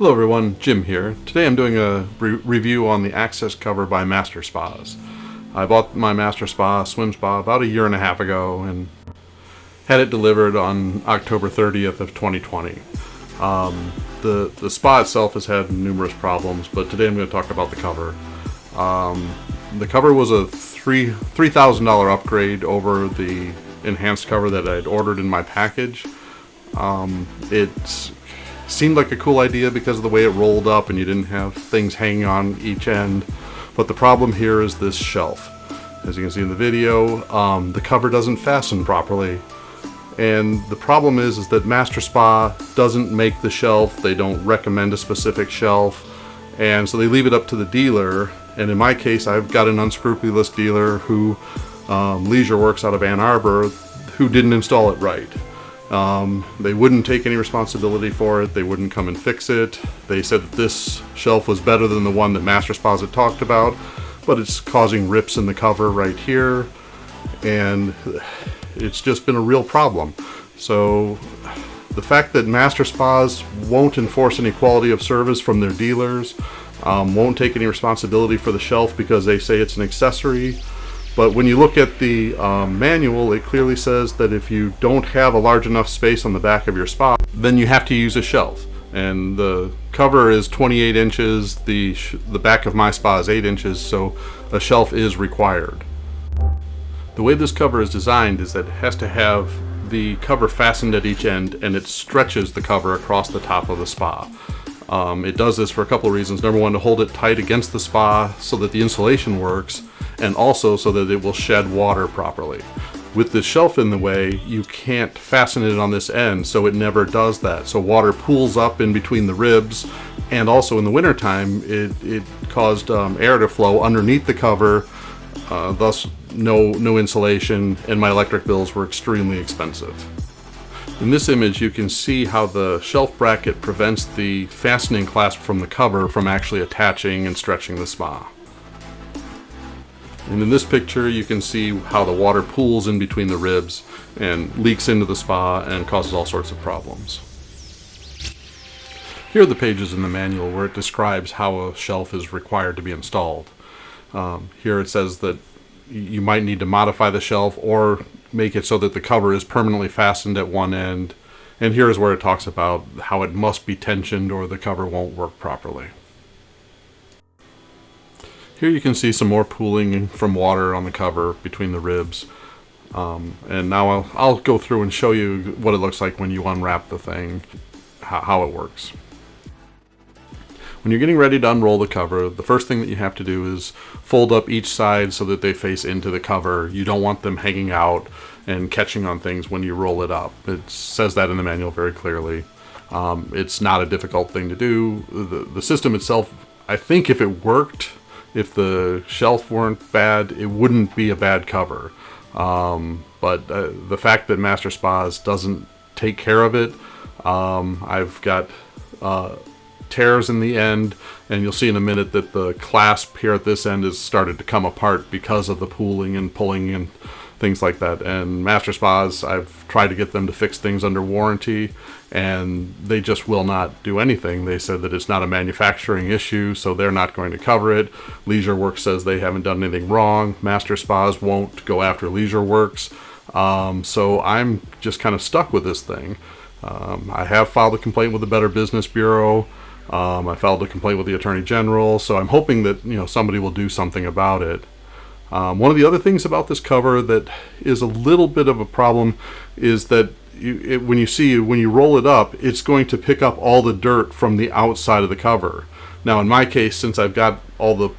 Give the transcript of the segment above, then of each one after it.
Hello everyone, Jim here. Today I'm doing a review on the access cover by Master Spas. I bought my Master Spa swim spa about a year and a half ago and had it delivered on October 30th of 2020. The spa itself has had numerous problems, but today I'm going to talk about the cover. The cover was a $3,000 upgrade over the enhanced cover that I'd ordered in my package. It seemed like a cool idea because of the way it rolled up and you didn't have things hanging on each end. But the problem here is this shelf. As you can see in the video, the cover doesn't fasten properly. And the problem is that Master Spa doesn't make the shelf. They don't recommend a specific shelf. And so they leave it up to the dealer. And in my case, I've got an unscrupulous dealer who, Leisure Works out of Ann Arbor, who didn't install it right. They wouldn't take any responsibility for it. They wouldn't come and fix it. They said that this shelf was better than the one that Master Spas had talked about, but it's causing rips in the cover right here, and it's just been a real problem. So the fact that Master Spas won't enforce any quality of service from their dealers, won't take any responsibility for the shelf because they say it's an accessory. But when you look at the manual, it clearly says that if you don't have a large enough space on the back of your spa, then you have to use a shelf. And the cover is 28 inches, the back of my spa is 8 inches, so a shelf is required. The way this cover is designed is that it has to have the cover fastened at each end, and it stretches the cover across the top of the spa. It does this for a couple of reasons. Number one, to hold it tight against the spa so that the insulation works, and also so that it will shed water properly. With the shelf in the way, you can't fasten it on this end, so it never does that. So water pools up in between the ribs, and also in the wintertime, it caused air to flow underneath the cover, thus no insulation, and my electric bills were extremely expensive. In this image, you can see how the shelf bracket prevents the fastening clasp from the cover from actually attaching and stretching the spa. And in this picture, you can see how the water pools in between the ribs and leaks into the spa and causes all sorts of problems. Here are the pages in the manual where it describes how a shelf is required to be installed. Here it says that you might need to modify the shelf or make it so that the cover is permanently fastened at one end. And here is where it talks about how it must be tensioned or the cover won't work properly. Here you can see some more pooling from water on the cover between the ribs. And now I'll go through and show you what it looks like when you unwrap the thing, how it works. When you're getting ready to unroll the cover, the first thing that you have to do is fold up each side so that they face into the cover. You don't want them hanging out and catching on things when you roll it up. It says that in the manual very clearly. It's not a difficult thing to do. The system itself, I think if it worked, if the shelf weren't bad, it wouldn't be a bad cover. But the fact that Master Spas doesn't take care of it, I've got tears in the end, and you'll see in a minute that the clasp here at this end has started to come apart because of the pooling and pulling and things like that. And Master Spas, I've tried to get them to fix things under warranty, and they just will not do anything. They said that it's not a manufacturing issue, so they're not going to cover it. Leisure Works says they haven't done anything wrong. Master Spas won't go after Leisure Works. So I'm just kind of stuck with this thing. I have filed a complaint with the Better Business Bureau. I filed a complaint with the Attorney General, so I'm hoping that somebody will do something about it. One of the other things about this cover that is a little bit of a problem is that when you roll it up, it's going to pick up all the dirt from the outside of the cover. Now in my case, since I've got all the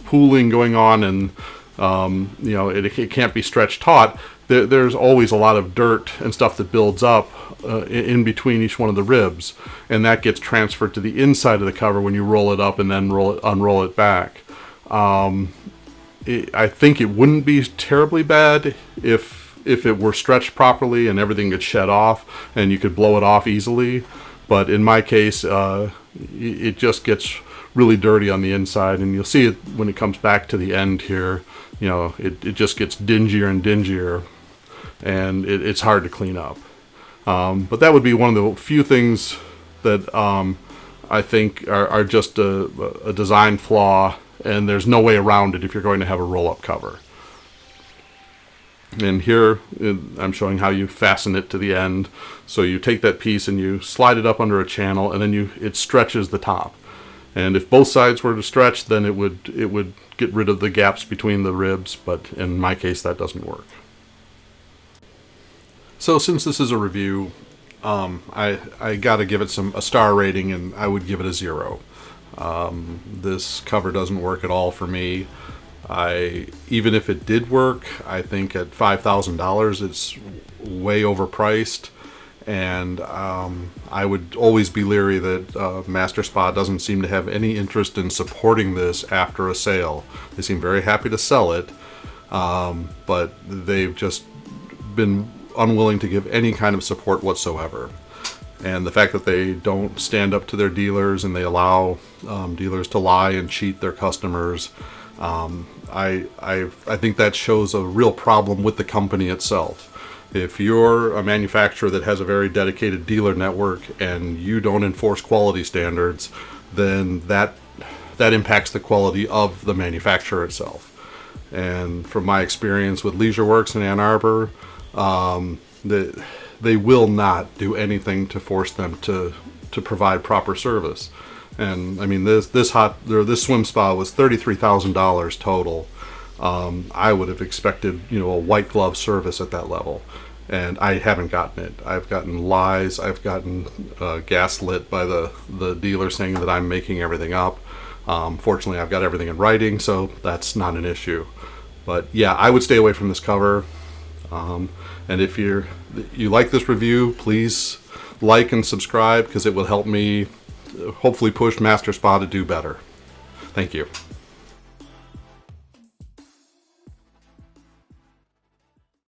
pooling going on and it can't be stretched taut, there's always a lot of dirt and stuff that builds up in between each one of the ribs, and that gets transferred to the inside of the cover when you roll it up and then unroll it back. I think it wouldn't be terribly bad if it were stretched properly and everything could shed off and you could blow it off easily. But in my case, it just gets really dirty on the inside, and you'll see it when it comes back to the end here. It just gets dingier and dingier, and it's hard to clean up. But that would be one of the few things that I think are just a design flaw, and there's no way around it if you're going to have a roll-up cover. And here I'm showing how you fasten it to the end. So you take that piece and you slide it up under a channel, and then it stretches the top. And if both sides were to stretch, then it would get rid of the gaps between the ribs, but in my case that doesn't work. So since this is a review, I gotta give it a star rating, and I would give it a 0. This cover doesn't work at all for me. Even if it did work, I think at $5,000 it's way overpriced, and I would always be leery that Master Spa doesn't seem to have any interest in supporting this after a sale. They seem very happy to sell it, but they've just been unwilling to give any kind of support whatsoever. And the fact that they don't stand up to their dealers and they allow dealers to lie and cheat their customers, I think that shows a real problem with the company itself. If you're a manufacturer that has a very dedicated dealer network and you don't enforce quality standards, then that impacts the quality of the manufacturer itself. And from my experience with Leisure Works in Ann Arbor, they will not do anything to force them to provide proper service. And I mean, this swim spa was $33,000 total. I would have expected, a white glove service at that level, and I haven't gotten it. I've gotten lies. I've gotten gaslit by the dealer saying that I'm making everything up. Fortunately, I've got everything in writing, so that's not an issue. But yeah, I would stay away from this cover. And if you like this review, please like and subscribe, because it will help me hopefully push Master Spa to do better. Thank you.